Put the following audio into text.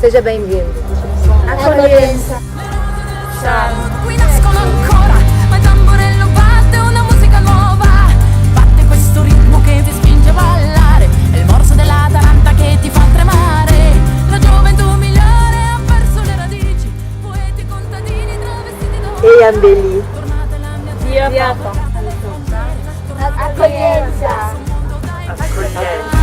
Seja bem-vindo. Accoglienza. Qui nascono ancora, ma il tamburello batte una musica nuova. Batte questo ritmo che ti spinge a ballare, è il morso della taranta che ti fa tremare. La gioventù migliore ha perso le radici, poeti contadini travestiti da E Ambelì. tornate la mia Via Papa. Accoglienza. Accoglienza.